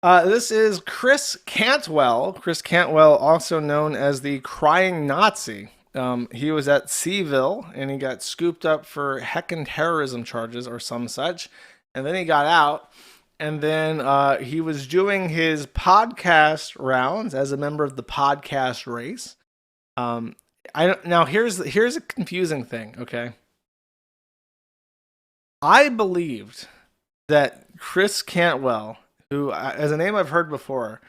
This is Chris Cantwell. Chris Cantwell, also known as the Crying Nazi. He was at Seville and he got scooped up for heckin' terrorism charges or some such. And then he got out. And then he was doing his podcast rounds as a member of the podcast race. Now here's a confusing thing, okay? I believed that Chris Cantwell, who, as a name I've heard before,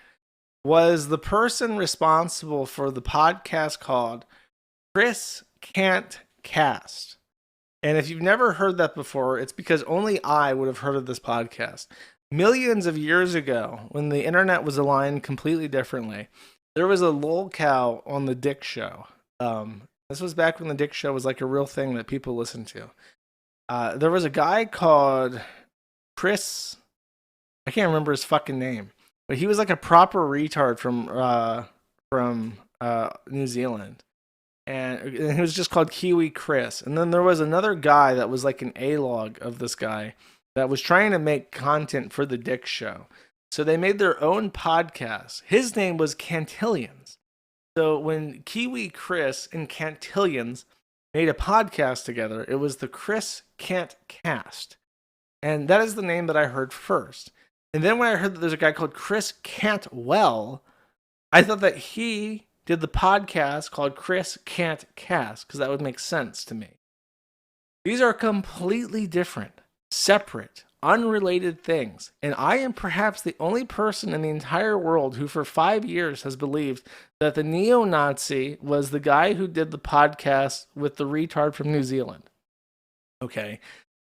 was the person responsible for the podcast called Chris Can't Cast. And if you've never heard that before, it's because only I would have heard of this podcast. Millions of years ago, when the internet was aligned completely differently, there was a lolcow on the Dick Show. This was back when the Dick Show was like a real thing that people listened to. There was a guy called Chris, I can't remember his fucking name, but he was like a proper retard from New Zealand. And he was just called Kiwi Chris. And then there was another guy that was like an A-log of this guy that was trying to make content for the Dick Show. So they made their own podcast. His name was Cantillions. So when Kiwi Chris and Cantillions made a podcast together, it was the Chris Can't Cast. And that is the name that I heard first. And then when I heard that there's a guy called Chris Cantwell, I thought that he did the podcast called Chris Can't Cast, because that would make sense to me. These are completely different, separate, unrelated things. And I am perhaps the only person in the entire world who for 5 years has believed that the neo-Nazi was the guy who did the podcast with the retard from New Zealand. Okay.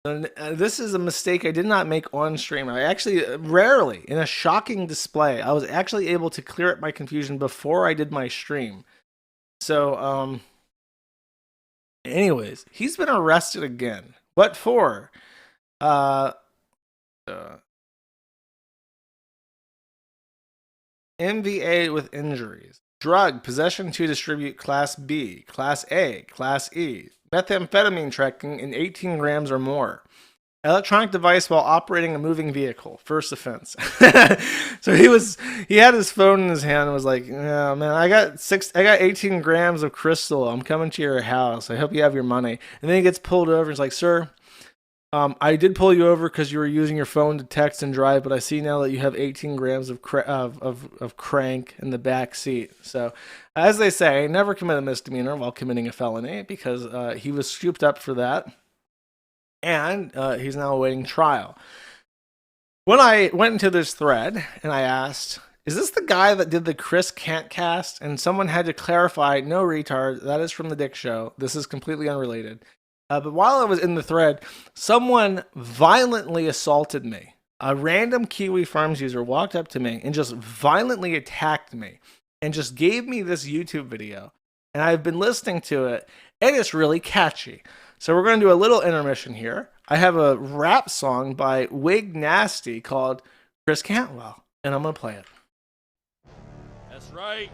And this is a mistake I did not make on stream. I actually, rarely, in a shocking display, I was actually able to clear up my confusion before I did my stream. So, anyways, he's been arrested again. What for? MVA with injuries. Drug, possession to distribute Class B, Class A, Class E. Methamphetamine trafficking in 18 grams or more. Electronic device while operating a moving vehicle. First offense. So he had his phone in his hand and was like, "Yeah, man, I got 18 grams of crystal. I'm coming to your house. I hope you have your money." And then he gets pulled over and he's like, "Sir, I did pull you over because you were using your phone to text and drive, but I see now that you have 18 grams of crank in the back seat." So, as they say, never commit a misdemeanor while committing a felony, because he was scooped up for that, and he's now awaiting trial. When I went into this thread and I asked, "Is this the guy that did the Chris Can't Cast?" and someone had to clarify, "No, retard, that is from the Dick Show. This is completely unrelated." But while I was in the thread, someone violently assaulted me. A random Kiwi Farms user walked up to me and just violently attacked me and just gave me this YouTube video. And I've been listening to it, and it's really catchy. So we're going to do a little intermission here. I have a rap song by Wig Nasty called Chris Cantwell, and I'm going to play it. That's right.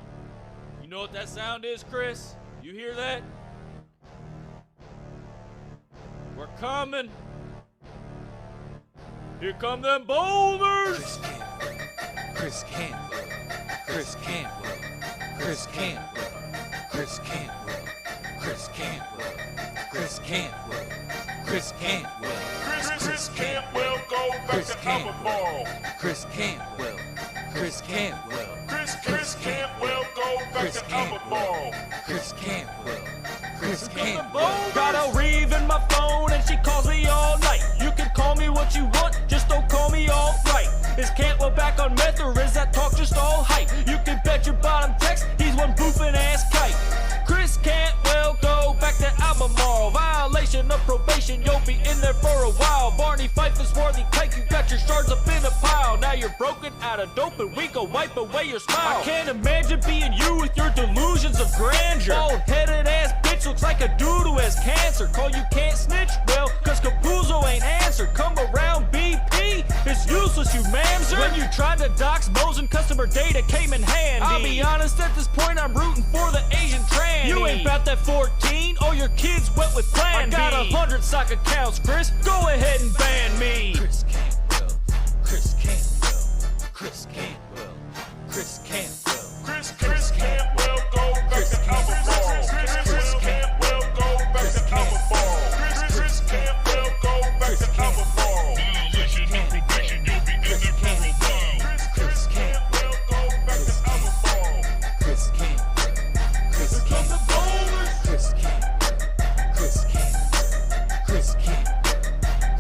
You know what that sound is, Chris? You hear that? We're coming. Here come them boulders. Chris Cantwell. Chris Cantwell. Chris Cantwell. Chris Cantwell. Chris Cantwell. Chris Cantwell. Chris Cantwell. Chris Cantwell, go back to Albemarle. Chris Cantwell. Chris Cantwell. Chris Cantwell, go back to Albemarle. Chris Cantwell. Chris Cantwell. Got a Reeve in my phone and she calls me all night. You can call me what you want, just don't call me all right. Is Cantwell back on meth or is that talk just all hype? You can bet your bottom text, he's one boofing ass kite. Chris Cantwell, go back to Albemarle. Violation of probation, you'll be in there for a while. Barney Fife is worthy cake, you got your shards up in a pile. Now you're broken out of dope and we go wipe away your smile. I can't imagine being you with your delusions of grandeur. Bald-headed ass bitch looks like a dude who has cancer. Call you can't snitch, well, cause Capuzzo ain't answered. Come around BP, it's useless you mamser. When you tried to dox Mosin, customer data came in handy. I'll be honest, at this point I'm rooting for the Asian tranny. You ain't about that 14, all your kids wet with Plan B. I got 100 sock accounts, Chris, go ahead and ban me. Chris Cantwell. Chris Cantwell. Chris Cantwell. Chris Cantwell. Chris Cantwell, go back to Alabama. Chris Cantwell, go back to Alabama. Chris Cantwell, go back to Alabama. Violation of probation, you'll be in there for a while. Chris Cantwell, go back to Alabama. Chris Cantwell. Chris Cantwell. Chris Cantwell. Chris Cantwell. Chris Cantwell.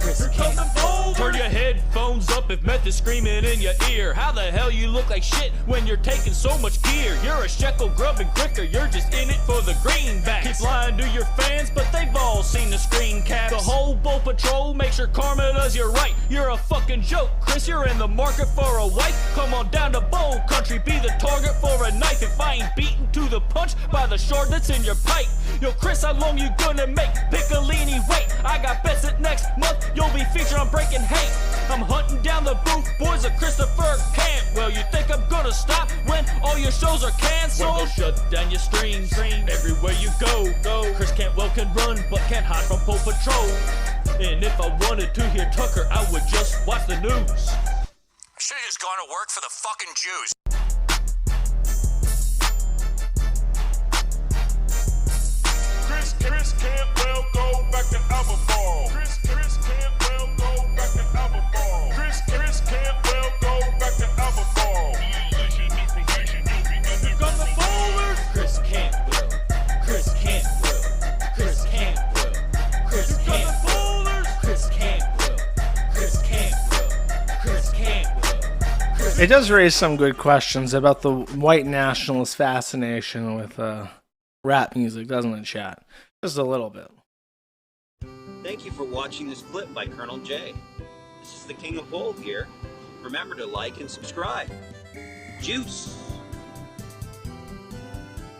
Chris Cantwell. Turn your headphones up if meth is screaming in your ear. How the hell you look like shit when you're taking so much gear? You're a shekel grubbing grifter, you're just in it for the greenbacks. Keep lying to your fans, but they've all seen the screen caps. The whole Bow Patrol makes sure karma does you right. You're a fucking joke, Chris, you're in the market for a wife. Come on down to Bow Country, be the target for a knife. If I ain't beaten to the punch by the shard that's in your pipe. Yo, Chris, how long you gonna make Piccolini wait? I got bets that next month you'll be featured on Breaking Hate. I'm hunting down the booth boys of Christopher Cantwell. You think I'm gonna stop when all your shows are canceled? Well, they'll shut down your streams everywhere you go. Chris Cantwell can run but can't hide from Bow Patrol. And if I wanted to hear Tucker, I would just watch the news. I should've just gone to work for the fucking Jews. Chris Cantwell, go back to Alabama. Chris Cantwell, go back to Alabama. Chris Cantwell, go back to Alabama. Violation of probation, you'll be in there for a while. Chris Cantwell. Chris Cantwell. Chris Cantwell. Chris Cantwell. Chris Cantwell. Chris Cantwell. Chris Cantwell. It does raise some good questions about the white nationalist fascination with rap music, doesn't it, chat? Just a little bit. Thank you for watching this clip by Colonel J. This is the King of Bold here. Remember to like and subscribe. Juice!